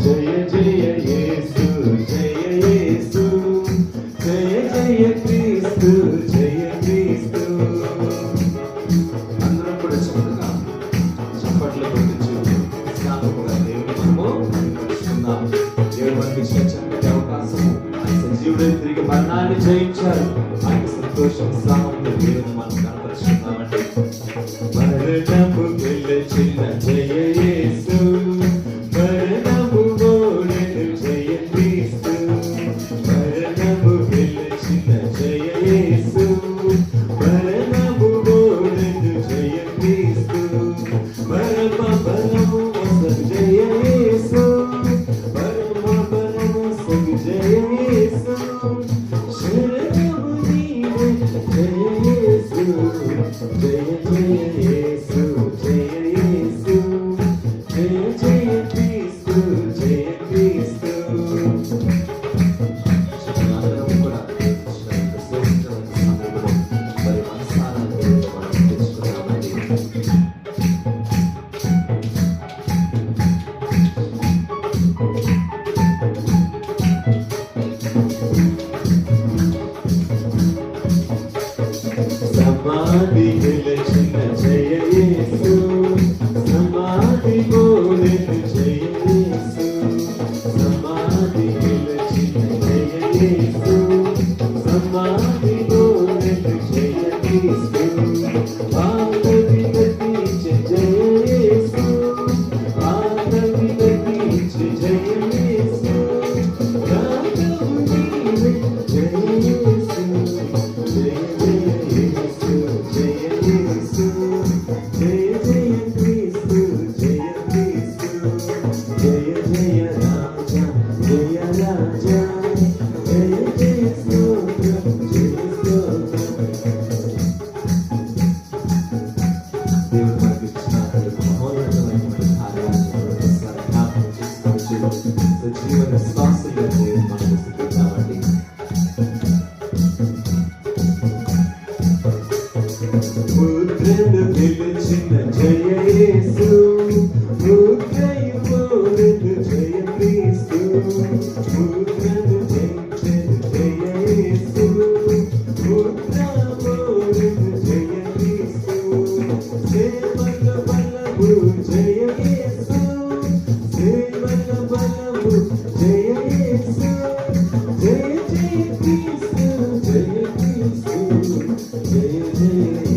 జయ జయ యేసు జయ యేసు జయ జయ క్రీస్తు జయ క్రీస్తు. అందరం కూడా చక్కగా చప్పట్లు కొట్టించు శ్రావకుగా దేవుని మనము నడుచుకుందాం. దేవుడు మనకి ఇచ్చిన చక్కటి అవకాశము, ఆయన సజీవుడై తిరిగి మరణాన్ని జయించారు. ఆయన సంతోషం ఉత్సాహంతో దేవుని మనం కనపరుచుకుందామండి. మరణము గెలిచిన జయ యేసు మరణము ఓడెను జయ క్రీస్తు. మరణము గెలిచిన జయ యేసు మరణము ఓడెను జయ క్రీస్తు. పరమ బలము అసలు జయ యేసు పరమ బలము సగు జయ యేసు. శరణము నీవే జయ యేసు జయ జయ యేసు జయ యేసు జయ జయ క్రీస్తు జయ క్రీస్తు. అందరం కూడా శ్రేష్టమైన సమయంలో మరి మనసారా మనం తెచ్చుకున్నామండి. సమాధి గెలిచిన జయ యేసు సమాధి ఓడెను జయ యేసు. సమాధి గెలిచిన జయ యేసు సమాధి ఓడెను జయ క్రీస్తు. పాతవి గతించే జయ యేసు పాతవి గతించే జయ యేసు. రాజవు నీవే జయ యేసు జయ జయ యేసు జయ యేసు జయ జయ క్రీస్తు జయ క్రీస్తు. జయ జయ రాజా జయ రాజా జయ జయ స్తోత్రం జయ స్తోత్రం. దేవుడు మనకి ఇచ్చిన మహోన్నతమైన కార్యాలను ఒకసారి జ్ఞాపకం చేసుకొని సజీవన శ్వాసగా దేవుడు మనకు సిద్ధించామండి. ముద్రను పిలిచిన జయ యేసు ముద్రయు ఓడెను జయ క్రీస్తు. ముద్రను జయించెను జయ యేసు ముద్ర ఓడెను జయ క్రీస్తు. సేవల బలము జయ యేసు సేవల బలము జయ యేసు జయ జయ క్రీస్తు జయ క్రీస్తు జయ జయ